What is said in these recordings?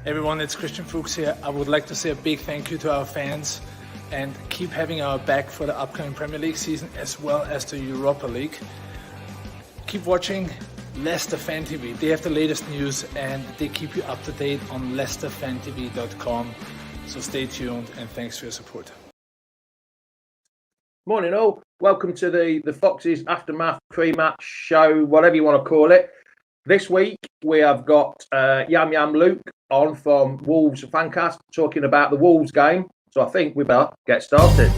Everyone, it's Christian Fuchs here. I would like to say a big thank you to our fans and keep having our back for the upcoming Premier League season as well as the Europa League. Keep watching Leicester Fan TV. They have the latest news and they keep you up to date on leicesterfantv.com. So stay tuned and thanks for your support. Morning all. Welcome to the Foxes Aftermath pre-match show, whatever you want to call it. This week we have got Yam Luke on from Wolves Fancast talking about the Wolves game. So I think we better get started.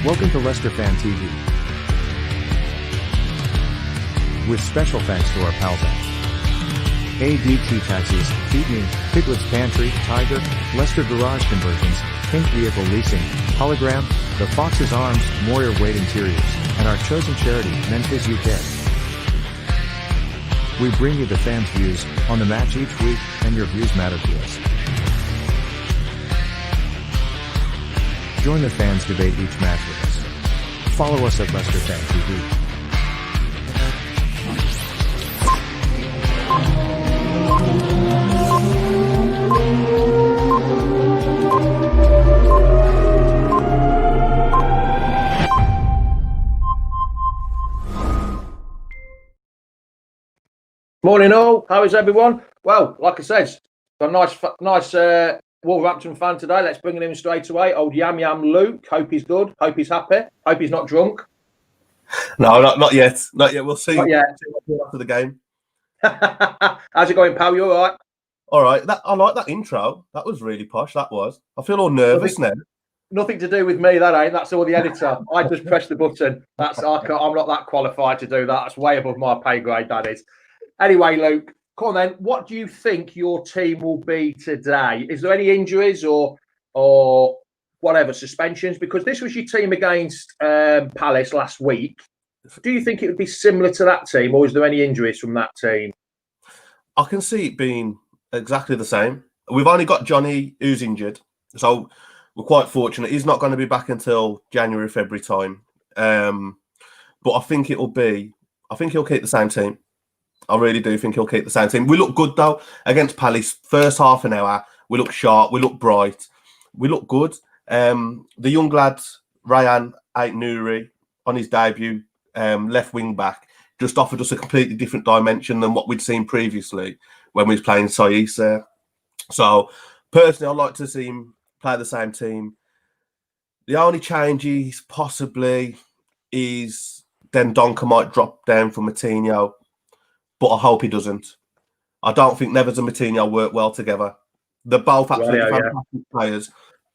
Welcome to Leicester Fan TV. With special thanks to our pals at ADT Taxis, Feedme, Piglet's Pantry, Tiger, Leicester Garage Conversions, Pink Vehicle Leasing, Hologram, The Fox's Arms, Moyer Wade Interiors, and our chosen charity, Memphis UK. We bring you the fans' views on the match each week, and your views matter to us. Join the fans debate each match with us. Follow us at Leicester Fan TV. Morning all. How is everyone? Well, like I said, a nice Wolverhampton fan today. Let's bring him in straight away. Old Yam Luke. Hope he's good. Hope he's happy. Hope he's not drunk. No, not yet. Not yet. We'll see. Not yet. After the game. How's it going, pal? You all right? All right. I like that intro. That was really posh. That was. I feel all nervous now. Nothing to do with me, that ain't. That's all the editor. I just pressed the button. I'm not that qualified to do that. That's way above my pay grade, that is. Anyway, Luke, come on then. What do you think your team will be today? Is there any injuries or whatever, suspensions? Because this was your team against Palace last week. Do you think it would be similar to that team, or is there any injuries from that team? I can see it being exactly the same. We've only got Johnny who's injured, so we're quite fortunate. He's not going to be back until January, February time. But I think he'll keep the same team. I really do think he'll keep the same team. We look good, though, against Palace. First half an hour, we look sharp, we look bright, we look good. The young lad, Ryan Ait-Nouri, on his debut, left wing back, just offered us a completely different dimension than what we'd seen previously when we was playing Saïs. So, personally, I'd like to see him play the same team. The only changes possibly is then Donker might drop down for Moutinho, but I hope he doesn't. I don't think Neves and Moutinho work well together. They're both absolutely fantastic players,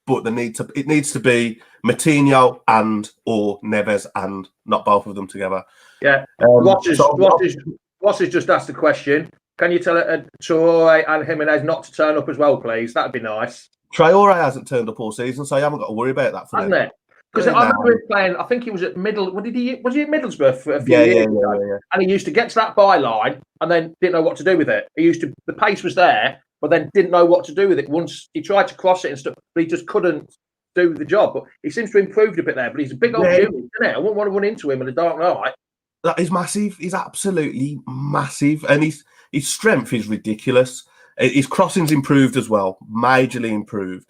but it needs to be Moutinho and or Neves and not both of them together. Yeah. Ross has just asked a question. Can you tell Traore and Jimenez not to turn up as well, please? That'd be nice. Traore hasn't turned up all season, so you haven't got to worry about that for Hasn't it? Because I remember him playing, I think he was at was he at Middlesbrough for a few years ago? Yeah. And he used to get to that byline and then didn't know what to do with it. The pace was there, but then didn't know what to do with it. Once he tried to cross it and stuff, but he just couldn't do the job. But he seems to have improved a bit there, but he's a big old unit, isn't it? I wouldn't want to run into him in the dark night. That is massive. He's absolutely massive. And his strength is ridiculous. His crossing's improved as well, majorly improved.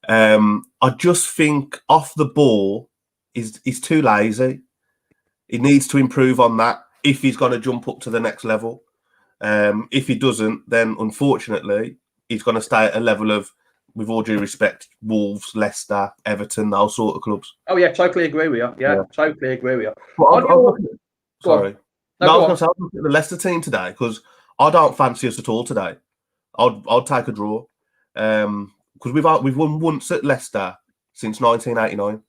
I just think off the ball, he's too lazy. He needs to improve on that if he's going to jump up to the next level. If he doesn't, then unfortunately, he's going to stay at a level of, with all due respect, Wolves, Leicester, Everton, those sort of clubs. Oh, yeah, totally agree with you. Yeah. Totally agree with you. Sorry. I was looking at the Leicester team today because I don't fancy us at all today. I'd take a draw. Because we've won once at Leicester since 1989.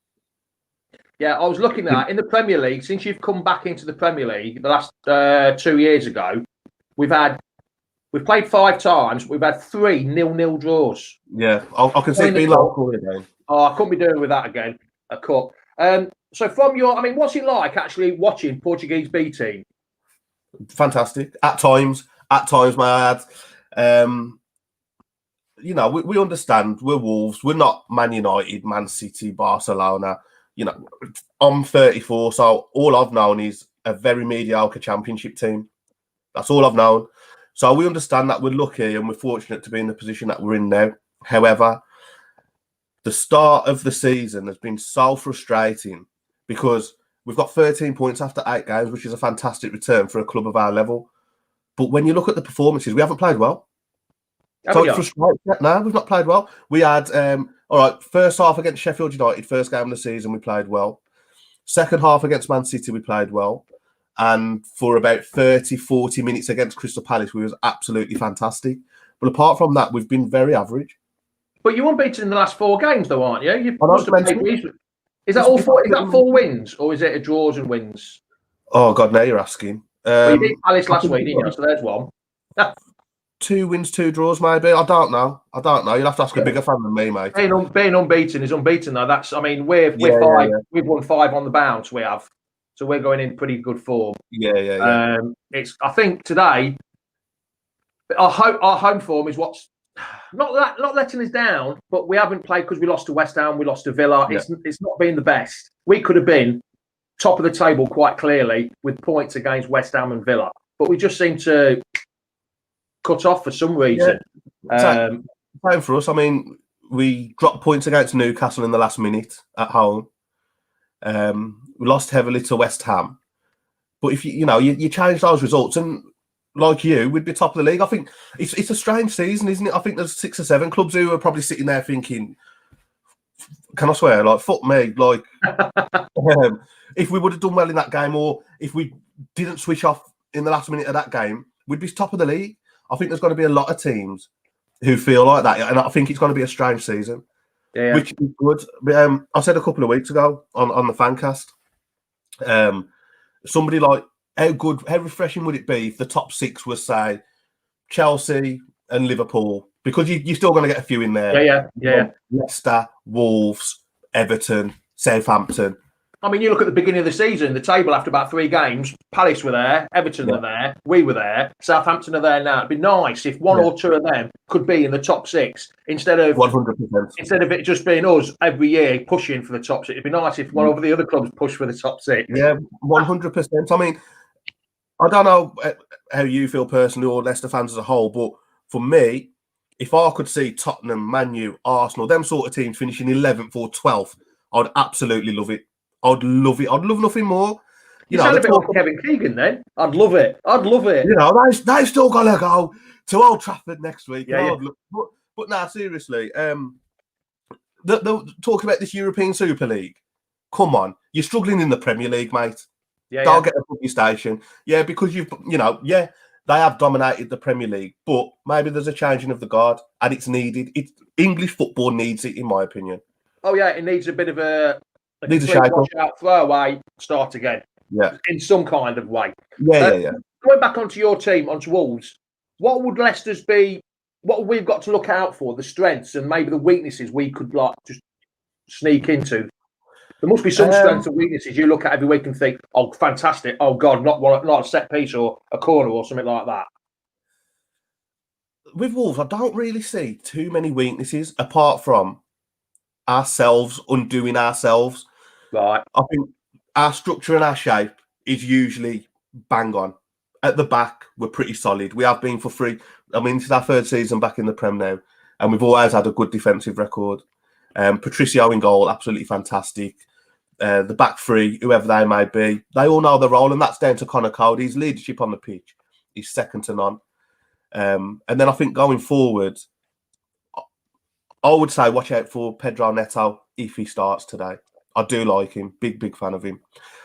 Yeah, I was looking at in the Premier League, since you've come back into the Premier League the last 2 years ago, we've played 5 times, we've had 3 0-0 draws. Yeah, I can see it being local again. Oh, I couldn't be doing with that again. A cup. So from what's it like actually watching Portuguese B team? Fantastic. At times, may I You know, we understand we're Wolves. We're not Man United, Man City, Barcelona. You know, I'm 34, so all I've known is a very mediocre championship team. That's all I've known. So we understand that we're lucky and we're fortunate to be in the position that we're in now. However, the start of the season has been so frustrating because we've got 13 points after 8 games, which is a fantastic return for a club of our level. But when you look at the performances, we haven't played well. So it's frustrating. No, we've not played well. We had, all right, first half against Sheffield United, first game of the season, we played well. Second half against Man City, we played well. And for about 30, 40 minutes against Crystal Palace, we was absolutely fantastic. But apart from that, we've been very average. But you're unbeaten in the last 4 games, though, aren't you? You must have played reasonably. Is that 4 wins, or is it a draws and wins? Oh, God, now you're asking. Well, you beat Palace last week, didn't you? So there's one. 2 wins, 2 draws, maybe. I don't know. You'll have to ask a bigger fan than me, mate. Being unbeaten is unbeaten, though. That's, I mean, we're 5. Yeah. We've won 5 on the bounce. We have, so we're going in pretty good form. Yeah. I think today, our home form is what's not letting us down. But we haven't played because we lost to West Ham, we lost to Villa. Yeah. It's not been the best. We could have been top of the table quite clearly with points against West Ham and Villa, but we just seem to cut off for some reason. Yeah. Same for us. I mean, we dropped points against Newcastle in the last minute at home. We lost heavily to West Ham. But if you change those results, and like you, we'd be top of the league. I think it's a strange season, isn't it? I think there's 6 or 7 clubs who are probably sitting there thinking, can I swear, like, fuck me, like, if we would have done well in that game, or if we didn't switch off in the last minute of that game, we'd be top of the league. I think there's going to be a lot of teams who feel like that, and I think it's going to be a strange season, which is good. I said a couple of weeks ago on the Fancast, somebody like, how refreshing would it be if the top 6 was, say, Chelsea and Liverpool, because you're still going to get a few in there. Yeah. Leicester, Wolves, Everton, Southampton. I mean, you look at the beginning of the season, the table after about 3 games, Palace were there, Everton were there, we were there, Southampton are there now. It'd be nice if 1 or 2 of them could be in the top 6 instead of 100%. Instead of it just being us every year pushing for the top 6. It'd be nice if one of the other clubs pushed for the top 6. Yeah, 100%. I mean, I don't know how you feel personally or Leicester fans as a whole, but for me, if I could see Tottenham, Man U, Arsenal, them sort of teams finishing 11th or 12th, I'd absolutely love it. I'd love it. I'd love nothing more. You sound a bit like Kevin Keegan then. I'd love it. You know, they still got to go to Old Trafford next week. But now, seriously, talk about this European Super League. Come on. You're struggling in the Premier League, mate. Don't get a boogie station. Yeah, because they have dominated the Premier League, but maybe there's a changing of the guard, and it's needed. English football needs it, in my opinion. Oh, yeah, it needs a bit of a shake-up, throw away, start again. Yeah, in some kind of way. Yeah. Going back onto your team, onto Wolves, what would Leicester's be? What we've got to look out for, the strengths and maybe the weaknesses we could like just sneak into. There must be some strengths and weaknesses you look at every week and think, "Oh, fantastic! Oh God, not a set piece or a corner or something like that." With Wolves, I don't really see too many weaknesses apart from ourselves undoing ourselves. Right. I think our structure and our shape is usually bang on. At the back, we're pretty solid. We have been for 3. I mean, this is our 3rd season back in the Prem now, and we've always had a good defensive record. Patricio in goal, absolutely fantastic. The back 3, whoever they may be, they all know their role, and that's down to Connor Cody's leadership on the pitch. He's second to none. And then I think going forward, I would say watch out for Pedro Neto if he starts today. I do like him. Big fan of him.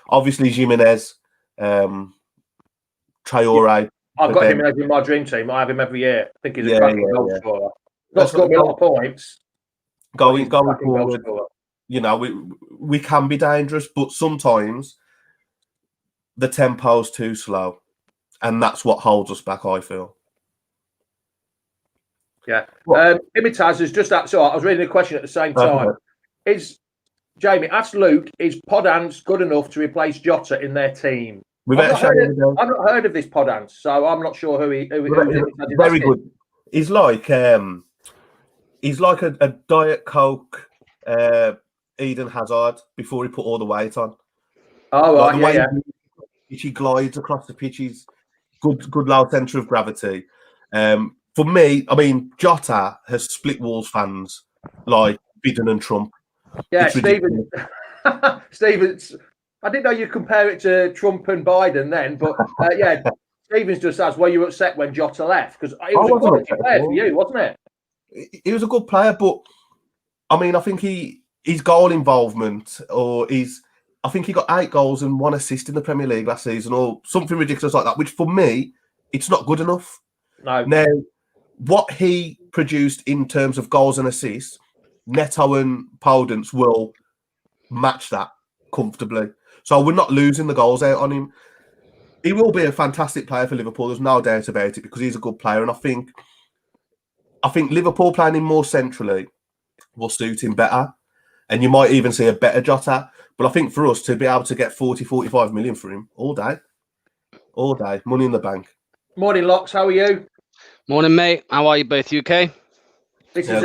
Obviously, Jimenez, Traore. I've got Jimenez in my dream team. I have him every year. I think he's a cracking goal scorer. Not scored me a lot of points. Going forward, we can be dangerous, but sometimes the tempo's too slow, and that's what holds us back, I feel. Yeah. Imitaz is just that. So I was reading a question at the same time. Jamie, ask Luke, is Podence good enough to replace Jota in their team? I've not heard of this Podence, so I'm not sure who he is. Very good. He's like a Diet Coke Eden Hazard before he put all the weight on. Oh, Like right, the way he glides across the pitch, he's good low centre of gravity. For me, I mean, Jota has split Wolves fans like Biden and Trump. Yeah, It's Stephen. Stephen's. I didn't know you'd compare it to Trump and Biden then, but yeah, Stevens just asked, were you upset when Jota left? Because it was a quality player for you, wasn't it? He was a good player, but I mean, I think his goal involvement, I think he got 8 goals and 1 assist in the Premier League last season, or something ridiculous like that, which for me, it's not good enough. No. Now, what he produced in terms of goals and assists, Neto and Podence will match that comfortably. So we're not losing the goals out on him. He will be a fantastic player for Liverpool. There's no doubt about it, because he's a good player. And I think Liverpool playing him more centrally will suit him better. And you might even see a better Jota. But I think for us to be able to get 40, 45 million for him all day, money in the bank. Morning, Locks. How are you? Morning, mate. How are you both? You okay? This is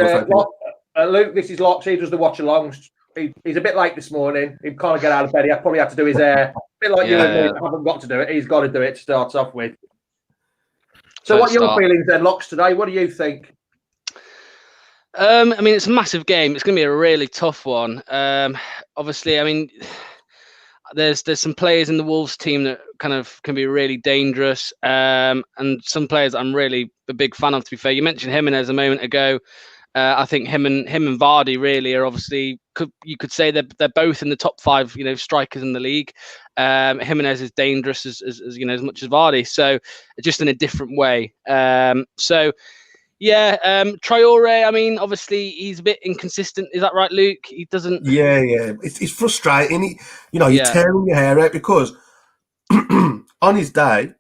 Luke. This is Locks. He does the watch alongs. He's a bit late this morning. He can't get out of bed. He probably had to do his hair. A bit like you and me. I haven't got to do it. He's got to do it to start off with. So, what are your feelings then, Locks, today? What do you think? I mean, it's a massive game. It's going to be a really tough one. Obviously, I mean, there's some players in the Wolves team that kind of can be really dangerous, and some players I'm really a big fan of. To be fair, you mentioned Jimenez a moment ago. I think him and Vardy really are obviously you could say they're both in the top 5 strikers in the league. Jimenez is dangerous as much as Vardy, so just in a different way. Traore, I mean, obviously he's a bit inconsistent. Is that right, Luke? He doesn't. Yeah. It's frustrating. You're tearing your hair out because on his day,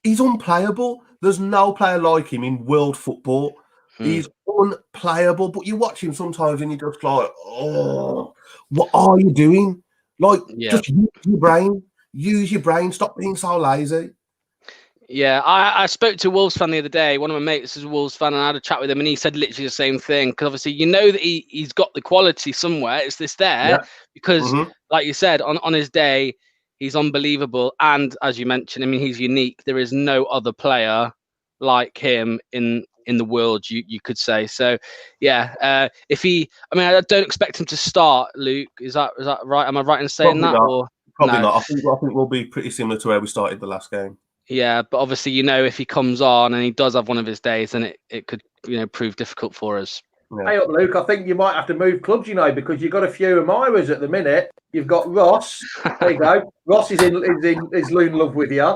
he's unplayable. There's no player like him in world football. He's unplayable. But you watch him sometimes and you're just like, oh, what are you doing? Like, just use your brain. Use your brain. Stop being so lazy. Yeah, I spoke to a Wolves fan the other day. One of my mates is a Wolves fan, and I had a chat with him, and he said literally the same thing. Because obviously, you know that he's got the quality somewhere. It's this there because, like you said, on his day, he's unbelievable. And as you mentioned, I mean, he's unique. There is no other player like him in the world, you could say. So, yeah, I don't expect him to start. Luke, is that right? Am I right in saying Probably that? Not. Or Probably no? not. I think we'll be pretty similar to where we started the last game. Yeah, but obviously, if he comes on and he does have one of his days, then it could, prove difficult for us. Yeah. Hey up, Luke. I think you might have to move clubs, because you've got a few admirers at the minute. You've got Ross. There you go. Ross is in love with you.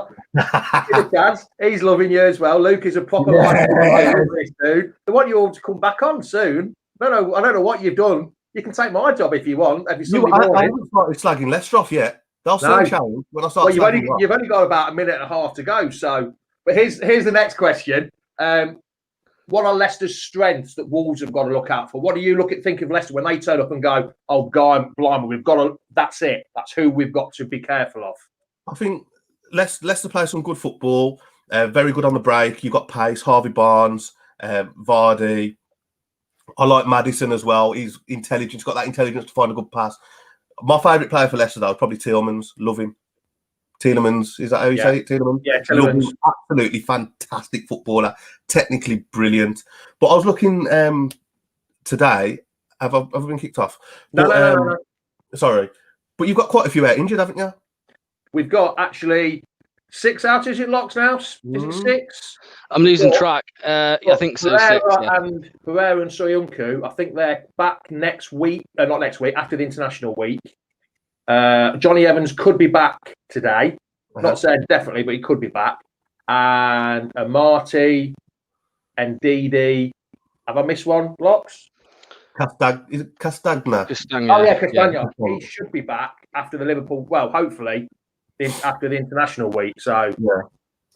He's loving you as well. Luke is a proper dude. They want you all to come back on soon. I don't know what you've done. You can take my job if you want. Every Sunday morning. I haven't started slagging Leicester off yet. They'll soon challenge when I start. Well, you've only got about a minute and a half to go. So, but here's the next question. What are Leicester's strengths that Wolves have got to look out for? What do you think of Leicester when they turn up and go, "Oh, God, blimey, we've got to. That's it. That's who we've got to be careful of." I think Leicester play some good football. Very good on the break. You've got pace. Harvey Barnes, Vardy. I like Maddison as well. He's intelligent. He's got that intelligence to find a good pass. My favourite player for Leicester, though, is probably Tielemans. Love him. Tielemans, is that how you say it? Tielemans? Yeah, Tielemans. Absolutely fantastic footballer. Technically brilliant. But I was looking today. Have I been kicked off? No. Sorry. But you've got quite a few out injured, haven't you? We've got actually 6 out. Is it Locks now? Is it 6? I'm losing track. I think so. And Pereira and Soyuncu, I think they're back next week. Not next week, after the international week. Johnny Evans could be back today. Not saying definitely, but he could be back. And Marty and Didi. Have I missed one, Locks? Is it Castagna? Oh, yeah, Castagna. He should be back after the Liverpool. Well, hopefully, after the international week. So, yeah.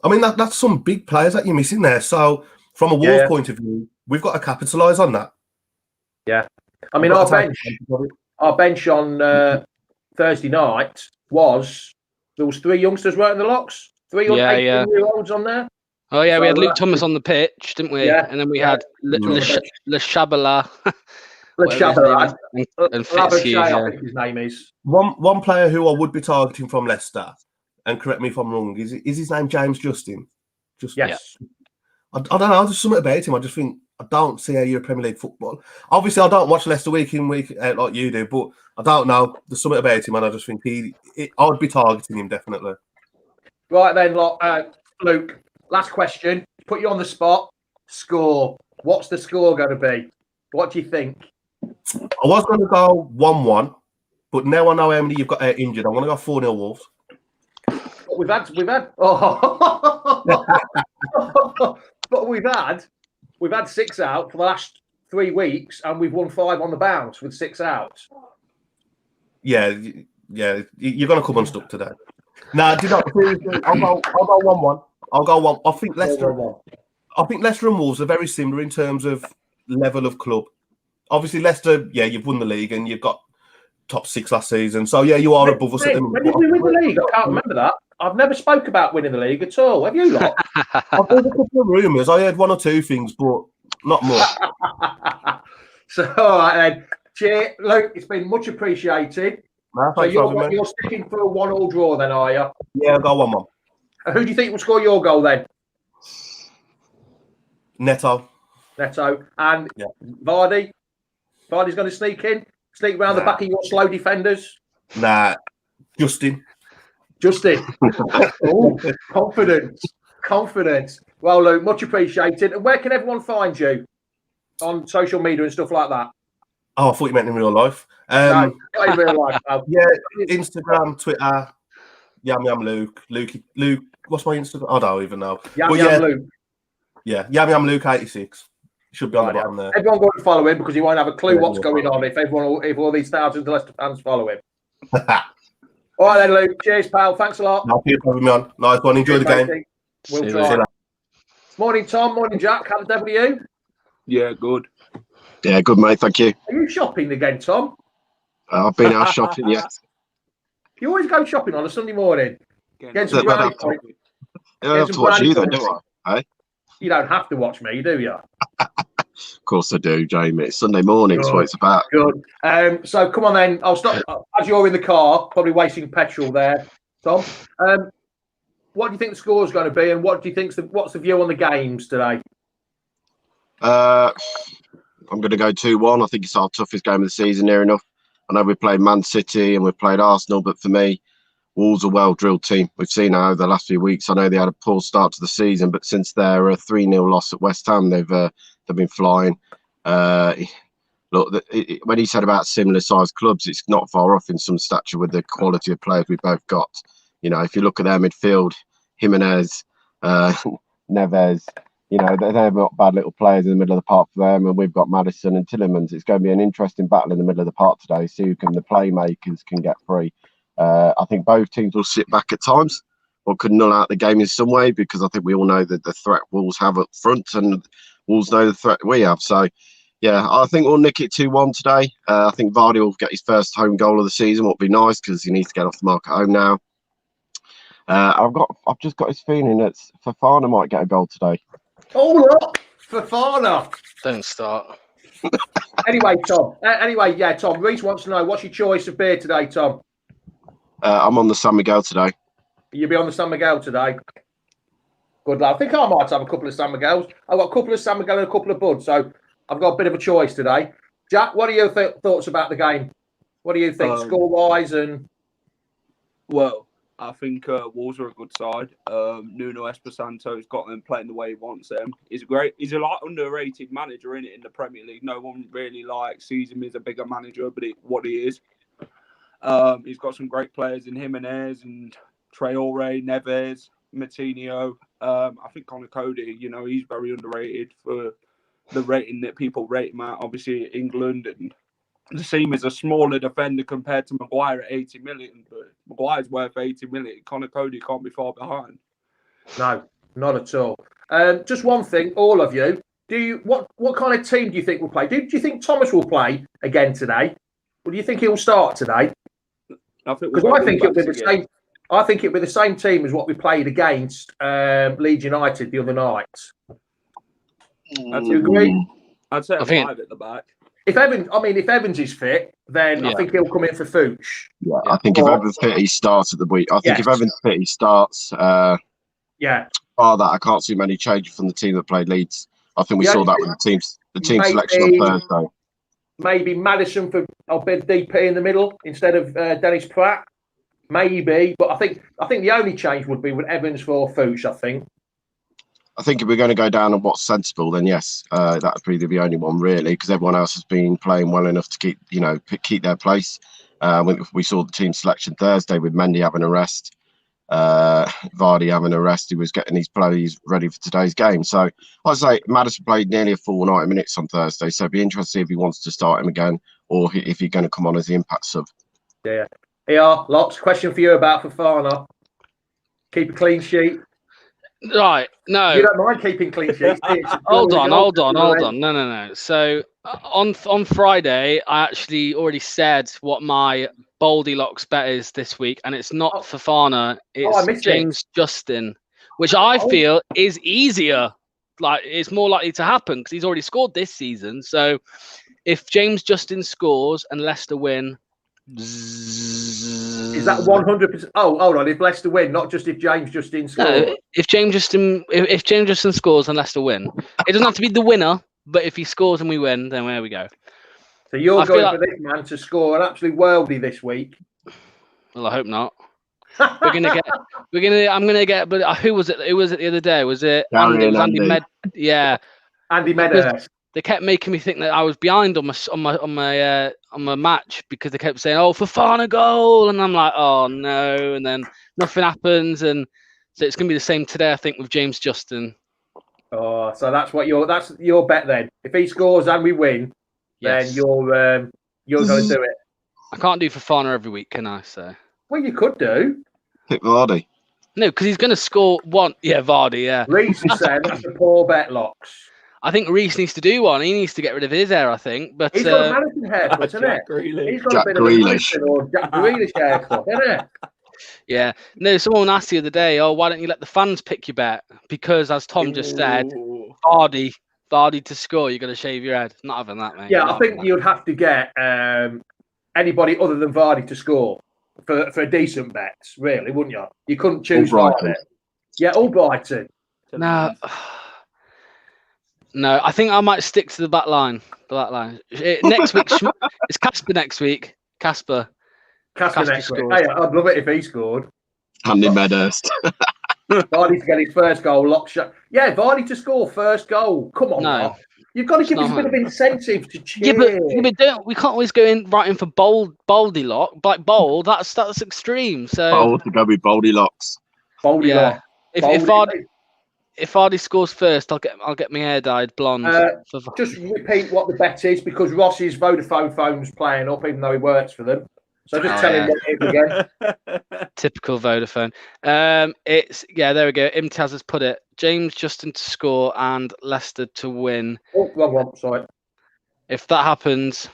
I mean, that's some big players that you're missing there. So, from a Wolves point of view, we've got to capitalise on that. Yeah. I mean, our bench on Thursday night there was 3 youngsters, weren't there, Locks? 3 18-year-olds on there. Oh yeah, we had So, Luke Thomas on the pitch, didn't we? Yeah, And then we yeah. had Le Chabala. Le Chabert, and Fitzhugh. I Yeah. think his name is. One player who I would be targeting from Leicester, and correct me if I'm wrong, is his name James Justin? Yes. I don't know. There's something about him. I just think I don't see a Premier League football. Obviously, I don't watch Leicester week in week out like you do, but I don't know. There's something about him, and I just think I would be targeting him definitely. Right then, Luke. Last question. Put you on the spot. Score. What's the score going to be? What do you think? I was going to go 1-1, but now I know how many you've got injured. I'm going to go 4-0 Wolves. We've had. Oh. But we've had 6 out for the last 3 weeks, and we've won 5 on the bounce with 6 out. Yeah, you're going to come unstuck today. No, do not. I'll go 1-1. I'll go 1. I think Leicester and Wolves are very similar in terms of level of club. Obviously, Leicester, you've won the league and you've got top 6 last season. So you are above us at the minute. When did we win the league? I can't remember that. I've never spoke about winning the league at all. Have you lot? I've heard a couple of rumours. I heard 1 or 2 things, but not more. So, all right then. Cheers. Luke, it's been much appreciated. No, so you're sticking for a 1-1 draw then, are you? Yeah, I'll go 1-1. Who do you think will score your goal then? Neto. And Vardy? Vardy's going to sneak around the back of your slow defenders? Nah, Justin. Oh, confidence. Well, Luke, much appreciated. And where can everyone find you on social media and stuff like that? Oh, I thought you meant in real life. No, not in real life. No. Yeah, Instagram, Twitter. Yam Luke. Luke. What's my Instagram? I don't even know. Yam Luke. Yeah, Yam Luke 86. Should be on the bottom there. Everyone go and follow him because you won't have a clue what's going on if all these thousands of Leicester fans follow him. All right then, Luke. Cheers, pal. Thanks a lot. No, keep having me on. Nice one. Enjoy the game. We'll try. Morning, Tom. Morning, Jack. How the devil are you? Yeah, good. Yeah, good, mate. Thank you. Are you shopping again, Tom? I've been out shopping, yeah. You always go shopping on a Sunday morning. Get some I don't have to watch you then, do I? Hey? You don't have to watch me, do you? Of course I do, Jamie. It's Sunday morning, that's what it's about. Good. So come on then. I'll stop. As you're in the car, probably wasting petrol there, Tom. What do you think the score is going to be, and what do you think? What's the view on the games today? I'm going to go 2-1. I think it's our toughest game of the season, near enough. I know we played Man City and we played Arsenal, but for me, Wolves are a well-drilled team. We've seen how over the last few weeks. I know they had a poor start to the season, but since their 3-0 loss at West Ham, they've been flying. Look, when he said about similar-sized clubs, it's not far off in some stature with the quality of players we both got. You know, if you look at their midfield, Jimenez, Neves, you know, they're not bad little players in the middle of the park for them, and we've got Maddison and Tielemans. It's going to be an interesting battle in the middle of the park today. See who the playmakers can get free. I think both teams will sit back at times or could null out the game in some way, because I think we all know that the threat Wolves have up front and Wolves know the threat we have. So, yeah, I think we'll nick it 2-1 today. I think Vardy will get his first home goal of the season, what would be nice because he needs to get off the mark at home now. I've just got this feeling that Fofana might get a goal today. Oh, look, Fofana. Don't start. Anyway, Tom. Tom. Reece wants to know, what's your choice of beer today, Tom? I'm on the San Miguel today. You'll be on the San Miguel today. Good lad. I think I might have a couple of San Miguels. I've got a couple of San Miguel and a couple of Buds, so I've got a bit of a choice today. Jack, what are your thoughts about the game? What do you think, score-wise? And Well, I think Wolves are a good side. Nuno Espirito has got them playing the way he wants them. He's a lot underrated manager in the Premier League. No one really sees him as a bigger manager, but what he is. He's got some great players in Jimenez and Traore, Neves, Matinho. I think Connor Cody, he's very underrated for the rating that people rate him at. Obviously, England, and the team is a smaller defender compared to Maguire at 80 million, but Maguire's worth 80 million. Connor Cody can't be far behind. No, not at all. Just one thing, all of you. What kind of team do you think will play? Do you think Thomas will play again today? Or do you think he'll start today? I think it'll be the same. I think it'll be the same team as what we played against Leeds United the other night. Do you agree? I'd say I think 5 at the back. If Evans is fit, then I think he'll come in for Fuchs. Yeah, I think if Evans fit, he starts at the week. I think if Evans fit, he starts. Bar that, I can't see many changes from the team that played Leeds. I think we saw that with the team selection on Thursday. Maybe Maddison for a bit deeper in the middle instead of Dennis Pratt. Maybe, but I think the only change would be with Evans for Fuchs. I think if we're going to go down on what's sensible, then yes, that would be the only one really, because everyone else has been playing well enough to keep their place. We saw the team selection Thursday with Mendy having a rest, Vardy having a rest. He was getting his players ready for today's game. So I'd say Maddison played nearly a full 90 minutes on Thursday. So it'd be interesting to see if he wants to start him again or if he's going to come on as the impact sub. Yeah. Locks, question for you about Fofana. Keep a clean sheet. Right, no. You don't mind keeping clean sheets. Hold on. No. So on Friday, I actually already said what my Baldy Locks bet is this week, and it's not Fofana, it's James Justin, which I feel is easier. Like, it's more likely to happen because he's already scored this season. So if James Justin scores and Leicester win, is that 100%? Oh, hold on. If Leicester win, not just if James Justin scores. No, if James Justin scores and Leicester win, it doesn't have to be the winner. But if he scores and we win, then there we go. So you're going for this man to score an absolute worldie this week. Well, I hope not. I'm gonna get. But who was it? Who was it the other day? Was it Andy Med? Yeah, Andy Medhurst. They kept making me think that I was behind on my match because they kept saying, "Oh, Fofana goal," and I'm like, "Oh no!" And then nothing happens, and so it's gonna be the same today, I think, with James Justin. Oh, so that's your bet then. If he scores and we win, then you're going to do it. I can't do Fofana every week, can I? So. Well, you could do. Pick Vardy. No, because he's going to score one. Yeah, Vardy. Yeah. Reece said that's a poor bet, Locks. I think Reece needs to do one. He needs to get rid of his hair, I think. But he's got a managing haircut, isn't it? He's got a bit of a Jack Grealish haircut, isn't it? Yeah. No, someone asked the other day, "Oh, why don't you let the fans pick your bet?" Because, as Tom just said, Vardy to score, you're going to shave your head. Not having that, mate. Yeah, I think you'd have to get anybody other than Vardy to score for decent bets, really, wouldn't you? You couldn't choose Vardy. Yeah, all Brighton. No, I think I might stick to the back line. Next week, it's Casper next week. Casper next week. Hey, I'd love it if he scored. Andy Medhurst. Vardy to get his first goal, lock shot. Yeah, Vardy to score first goal. Come on, now. You've got to give us a bit of incentive to cheer. Yeah, but we can't always go right in for Baldy Lock. Like bold, that's extreme. So bold to go with Baldy Locks. Baldy Lock. If Vardy scores first, I'll get my hair dyed blonde. Just repeat what the bet is, because Ross's Vodafone phone's playing up, even though he works for them. So just tell him what it is again. Typical Vodafone. There we go. Imtiaz has put it. James Justin to score and Leicester to win. Oh, wrong one. Sorry. If that happens,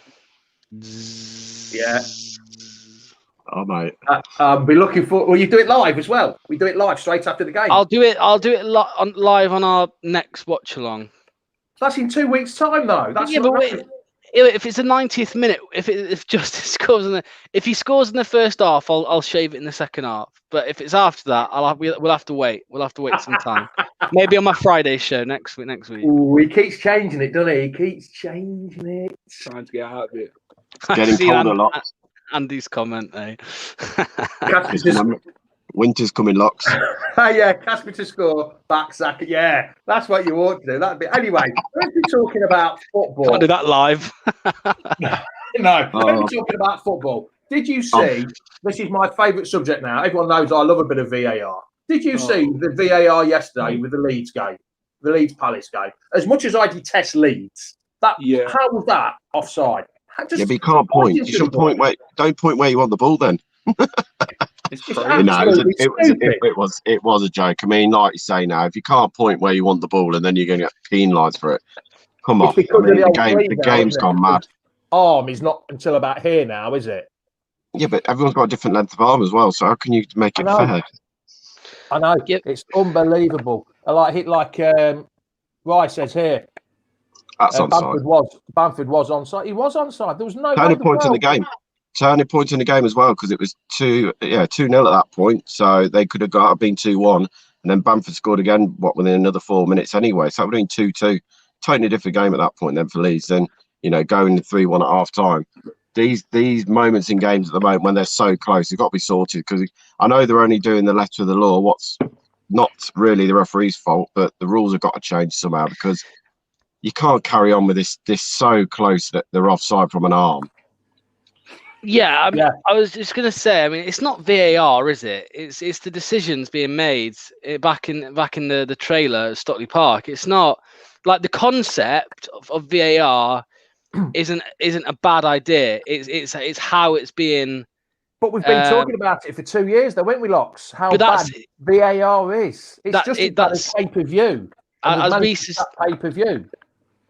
yeah. Oh mate. Be looking for. Will you do it live as well? We do it live straight after the game. I'll do it live on our next watch along. That's in 2 weeks' time, though. That's if it's a 90th minute, if Justin scores if he scores in the first half, I'll shave it in the second half. But if it's after that, we'll have to wait. We'll have to wait some time. Maybe on my Friday show next week. Ooh, he keeps changing it, doesn't he? He keeps changing it. Trying to get out of it. Getting told a lot. Andy's comment, eh? Winter's coming, Locks. Yeah, Casper to score, back sack. Yeah, that's what you ought to do. Anyway, let's be talking about football. Can't do that live. No, let's be talking about football. Did you see? This is my favourite subject now. Everyone knows I love a bit of VAR. Did you see the VAR yesterday with the Leeds game, the Leeds Palace game? As much as I detest Leeds, how was that offside? But you can't point. You shouldn't point where. Don't point where you want the ball. Then. It was a joke. I mean, like you say now, if you can't point where you want the ball and then you're going to get penalised for it, come on. The game's gone mad. Arm is not until about here now, is it? Yeah, but everyone's got a different length of arm as well. So how can you make it fair? I know. Yep. It's unbelievable. Like Rye says here. That's onside. Bamford was onside. He was onside. There was no Turning point in the game. Turning point in the game as well, because it was 2-0 at that point. So they could have been 2-1, and then Bamford scored again. Within another 4 minutes anyway. So that would have been 2-2. Totally different game at that point then for Leeds. Then going 3-1 at half time. These moments in games at the moment when they're so close, they've got to be sorted, because I know they're only doing the letter of the law. What's not really the referee's fault, but the rules have got to change somehow, because you can't carry on with this so close that they're offside from an arm. Yeah, I mean, I was just gonna say, I mean, it's not VAR, is it? It's the decisions being made back in the trailer at Stockley Park. It's not like the concept of VAR isn't a bad idea. It's how it's being. But we've been talking about it for 2 years, though, weren't we, Locks? How bad VAR is. It's just as bad as pay-per-view. As Reece pay-per-view.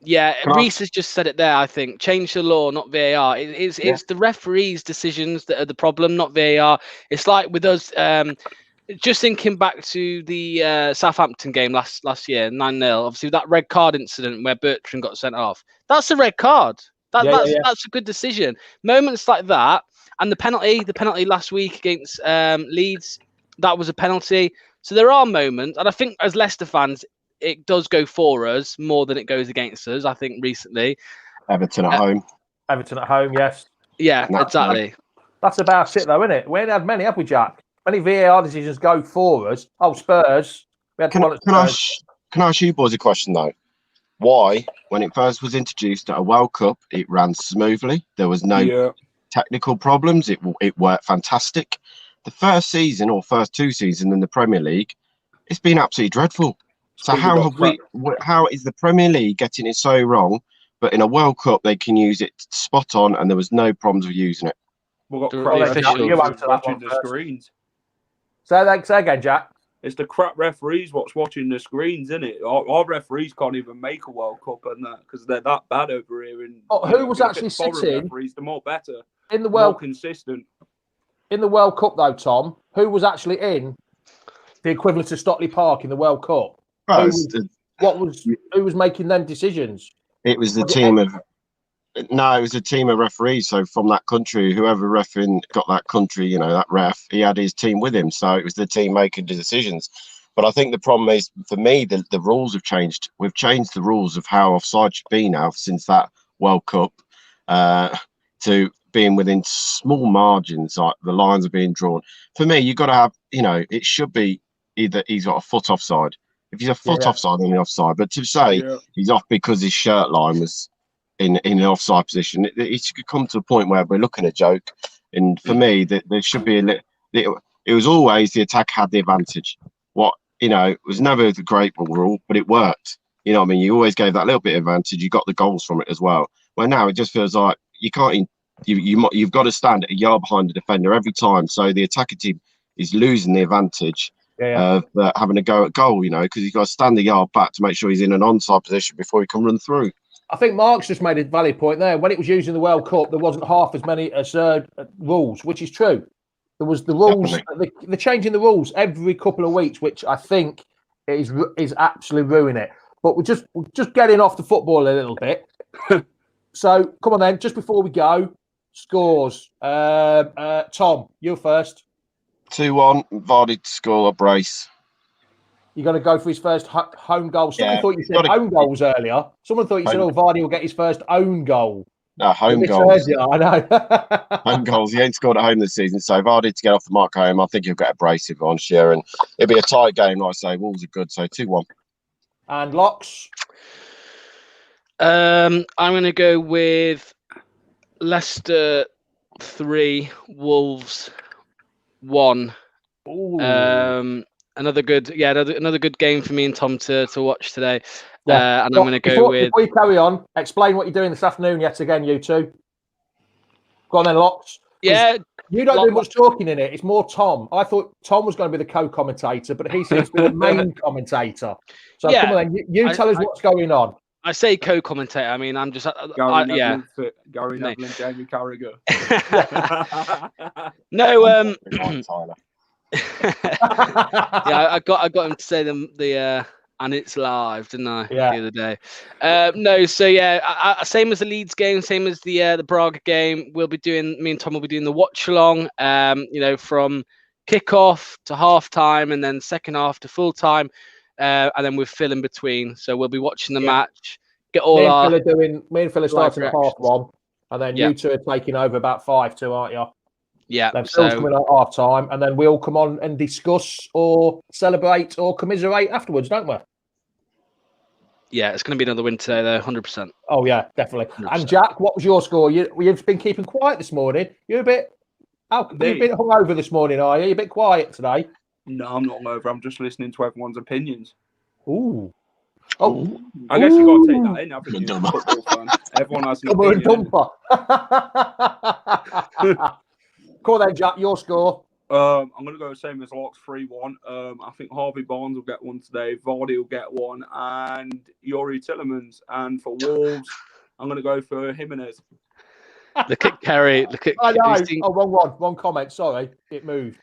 Yeah, Reece has just said it there. I think change the law, not VAR. It's the referees' decisions that are the problem, not VAR. It's like with us. Just thinking back to the Southampton game last year, 9-0. Obviously, that red card incident where Bertrand got sent off. That's a red card. That's a good decision. Moments like that, and the penalty last week against Leeds, that was a penalty. So there are moments, and I think as Leicester fans, it does go for us more than it goes against us, I think, recently. Everton at home. Everton at home, yes. Yeah, exactly. That's about it, though, isn't it? We ain't had many, have we, Jack? Many VAR decisions go for us. Oh, Spurs. We had Can I ask you boys a question, though? Why, when it first was introduced at a World Cup, it ran smoothly? There was no technical problems. It worked fantastic. The first season or first 2 seasons in the Premier League, it's been absolutely dreadful. So how is the Premier League getting it so wrong, but in a World Cup they can use it spot on and there was no problems with using it? We've got officials watching the screens. Say again, Jack. It's the crap referees watching the screens, isn't it? Our referees can't even make a World Cup and that, because they're that bad over here. Who was actually sitting? Referees, the more better. In the more consistent. In the World Cup, though, Tom, who was actually in the equivalent of Stockley Park in the World Cup? Who was making them decisions? It was the team of. No, it was a team of referees. So from that country, whoever got that country, that ref, he had his team with him. So it was the team making the decisions. But I think the problem is, for me, the rules have changed. We've changed the rules of how offside should be now since that World Cup to being within small margins, like the lines are being drawn. For me, you've got to have, it should be either he's got a foot offside. If he's a foot offside, then he's offside. But to say he's off because his shirt line was in an offside position, it should come to a point where we're looking at a joke. And for me, there should be it was always the attack had the advantage. It was never the great rule, but it worked. You know what I mean? You always gave that little bit of advantage. You got the goals from it as well. Where now it just feels like you can't. You've got to stand a yard behind the defender every time. So the attacking team is losing the advantage of having a go at goal. Because you've got to stand a yard back to make sure he's in an onside position before he can run through. I think Mark's just made a valid point there. When it was used in the World Cup, there wasn't half as many rules, which is true. There was the rules. They're changing the rules every couple of weeks, which I think is absolutely ruining it. But we're just getting off the football a little bit. So come on then, just before we go, scores. Tom, you first. 2-1. Vardy to score a brace. You're going to go for his first home goal. Someone thought you said own goals earlier. Someone thought you said, Vardy will get his first own goal. No, home goals. I know. Home goals. He ain't scored at home this season. So Vardy to get off the mark home, I think he'll get a brace if on share. And it'll be a tight game, like I say. Wolves are good. So 2-1. And Locks? I'm going to go with Leicester 3, Wolves 1. Another good game for me and Tom to watch today. And I'm going to go with. Before you carry on, explain what you're doing this afternoon yet again, you two. Go on then, Locks. Yeah. You don't do much talking in it. It's more Tom. I thought Tom was going to be the co-commentator, but he seems to be the main commentator. So come on then, you tell us what's going on. I say co-commentator. I mean, I'm just, Gary yeah. Neville, Gary Neville and Jamie Carragher. No, Tyler. yeah, I got him to say the and it's live, didn't I? Yeah. The other day. No, so yeah, same as the Leeds game, same as the Braga game. Me and Tom will be doing the watch along. From kickoff to half time, and then second half to full time, and then with Phil in between. So we'll be watching the match. Get all me and our. Phil are starting at reactions. 1:30, and then you two are taking over about 5:02, aren't you? Yeah. Then Phil's coming at half time, and then we'll come on and discuss or celebrate or commiserate afterwards, don't we? Yeah, it's going to be another win today, though, 100%. Oh yeah, definitely. 100%. And Jack, what was your score? You've been keeping quiet this morning. You're a bit. You've been hungover this morning, are you? You're a bit quiet today. No, I'm not hungover. I'm just listening to everyone's opinions. Ooh. Oh, I guess you got to take that in, haven't you? Football fan. Everyone has an opinion. Come on then, Jack. Your score. I'm going to go the same as Locks 3-1. I think Harvey Barnes will get one today. Vardy will get one. And Yuri Tillemans. And for Wolves, I'm going to go for Jimenez. Look at Kerry. Look at. I know. Oh, wrong one. One comment. Sorry, it moved.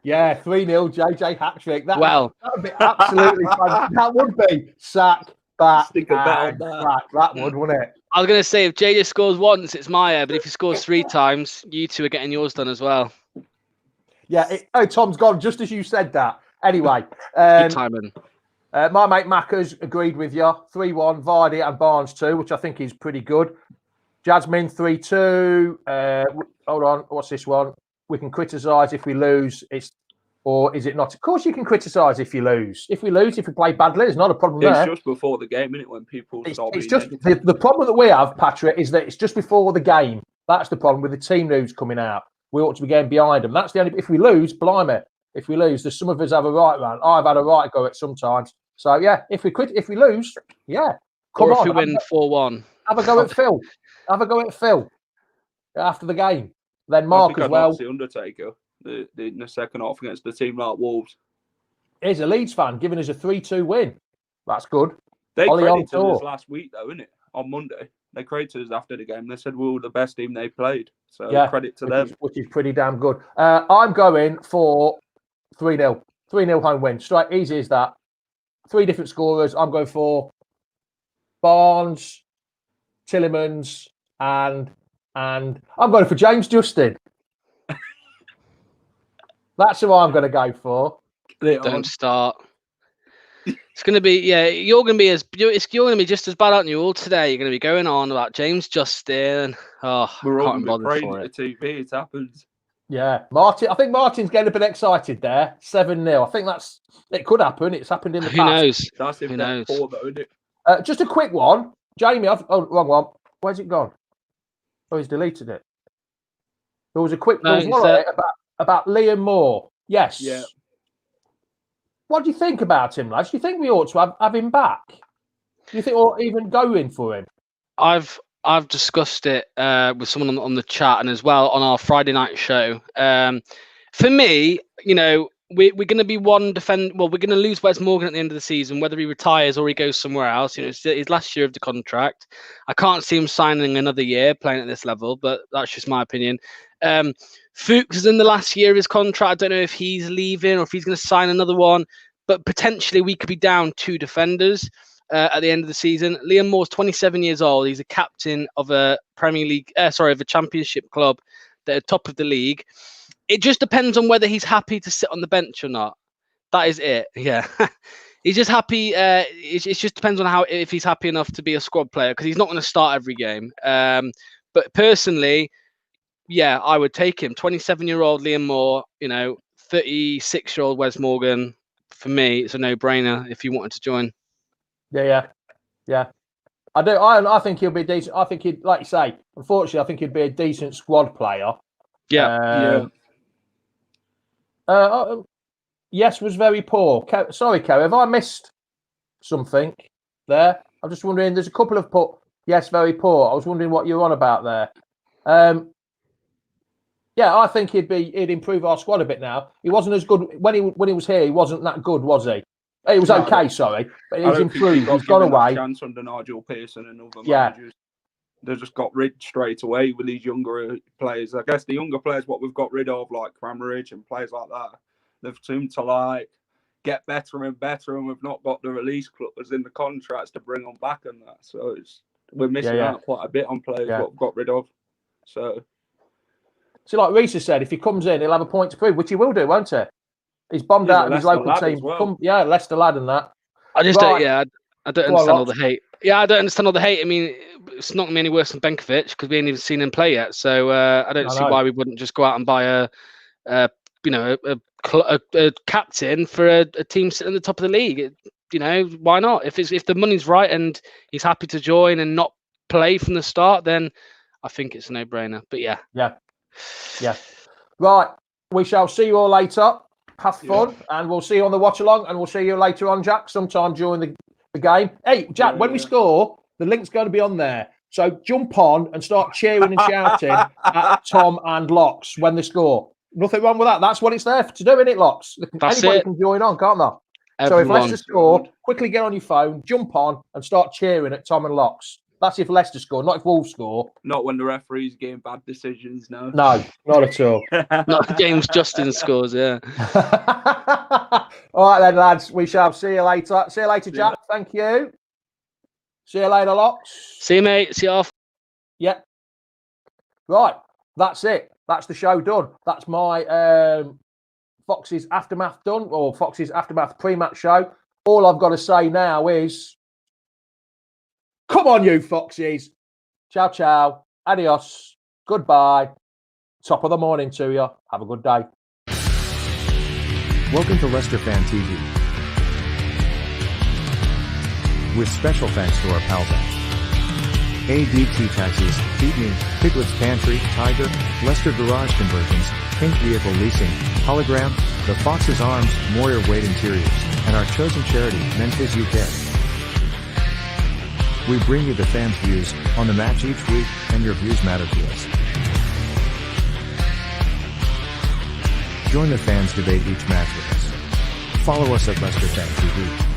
Yeah, 3-0. JJ hat-trick. That would be absolutely fun. That would be sack, back, Stick a bet on that. That would, wouldn't it? I was going to say, if JJ scores once, it's Maya. But if he scores 3 times, you two are getting yours done as well. Yeah. Tom's gone just as you said that. Anyway. Good timing. My mate Macca's agreed with you. 3-1, Vardy and Barnes 2, which I think is pretty good. Jasmine 3-2. Hold on. What's this one? We can criticise if we lose. Or is it not? Of course, you can criticise if you lose. If we play badly, it's not a problem there. It's just before the game, isn't it? When people start being just the problem that we have, Patrick, is that it's just before the game. That's the problem with the team news coming out. We ought to be getting behind them. That's the only. If we lose, blimey. If we lose, there's some of us have a right round. I've had a right go at sometimes. So yeah, if we lose, yeah, come or on. If we win 4-1, have a go at Phil. Have a go at Phil after the game. Then Mark as well. The Undertaker in the second half against the team like Wolves. He's a Leeds fan giving us a 3-2 win. That's good. They credited us last week though, innit? On Monday. They credited us after the game. They said we were the best team they played. So credit to them. Which is pretty damn good. I'm going for 3-0. 3-0 home win. Straight easy as that. 3 different scorers. I'm going for Barnes, Tillemans, and I'm going for James Justin. That's who I'm going to go for. Don't start. It's going to be, you're going to be just as bad, aren't you? All today, you're going to be going on about James Justin. Oh, we're all can't bother for it. The TV. It happens. Yeah, Martin. I think Martin's getting a bit excited there. 7-0. I think it could happen. It's happened in the past. Who knows? That's if Who knows? Poor, though, isn't it? Just a quick one, Jamie. Wrong one. Where's it gone? Oh, he's deleted it. There was a quick one about Liam Moore. Yes. Yeah. What do you think about him, lads? Do you think we ought to have him back? Do you think, or even go in for him? I've discussed it with someone on the chat and as well on our Friday night show. For me, we're going to be one defend. Well, we're going to lose Wes Morgan at the end of the season, whether he retires or he goes somewhere else. It's his last year of the contract. I can't see him signing another year playing at this level, but that's just my opinion. Fuchs is in the last year of his contract. I don't know if he's leaving or if he's going to sign another one, but potentially we could be down 2 defenders at the end of the season. Liam Moore's 27 years old. He's a captain of a of a championship club that are top of the league. It just depends on whether he's happy to sit on the bench or not. That is it. Yeah. He's just happy. It just depends on if he's happy enough to be a squad player, because he's not going to start every game. But personally, yeah, I would take him. 27-year-old Liam Moore, 36-year-old Wes Morgan. For me, it's a no-brainer if you wanted to join. Yeah. I do. I think he'll be decent. I think he'd, like you say, unfortunately, I think he'd be a decent squad player. Yeah. Yes, was very poor. Sorry, Kerry, have I missed something there? I'm just wondering. There's a couple of yes, very poor. I was wondering what you're on about there. Yeah, I think he'd improve our squad a bit now. He wasn't as good when he was here. He wasn't that good, was he? It was No, okay, sorry, but I he's don't think improved. got He's gone given that away. chance under Nigel Pearson and other Yeah. managers. They just got rid straight away with these younger players. I guess the younger players, what we've got rid of, like Crammeridge and players like that, they've seemed to like get better and better, and we've not got the release clause in the contracts to bring them back and that. So we're missing out quite a bit on players what we've got rid of. So like Reece has said, if he comes in, he'll have a point to prove, which he will do, won't he? He's bombed He's out a of his Leicester local lad team. as well. Leicester lad and that. I just Right. I don't Go on, understand all Locke. the hate. Yeah, I don't understand all the hate. I mean, it's not going to be any worse than Benkovic because we ain't even seen him play yet. So I don't see why we wouldn't just go out and buy a captain for a team sitting at the top of the league. Why not? If the money's right and he's happy to join and not play from the start, then I think it's a no-brainer. But yeah. Right. We shall see you all later. Have fun, and we'll see you on the watch along, and we'll see you later on, Jack, sometime during the game. Hey, Jack, when we score, the link's going to be on there. So jump on and start cheering and shouting at Tom and Locks when they score. Nothing wrong with that. That's what it's there to do, isn't it, Locks? Anybody can join on, can't they? So if Leicester score, quickly get on your phone, jump on, and start cheering at Tom and Locks. That's if Leicester score, not if Wolves score. not when the referee's getting bad decisions, no. No, not at all. Not James Justin scores, yeah. All right then, lads. We shall see you later. See you later, Jack. Thank you. See you later, Locks. See you, mate. See you off. Yeah. Right. That's it. That's the show done. That's my Fox's Aftermath done, or Fox's Aftermath pre-match show. All I've got to say now is, come on, you Foxes. Ciao, ciao. Adios. Goodbye. Top of the morning to you. Have a good day. Welcome to Leicester Fan TV. With special thanks to our pals at ADT Taxis, Feedme, Piglet's Pantry, Tiger, Leicester Garage Conversions, Pink Vehicle Leasing, Hologram, The Fox's Arms, Moyer Wade Interiors, and our chosen charity, Memphis UK. We bring you the fans' views on the match each week, and your views matter to us. Join the fans' debate each match with us. Follow us at Leicester Fan TV.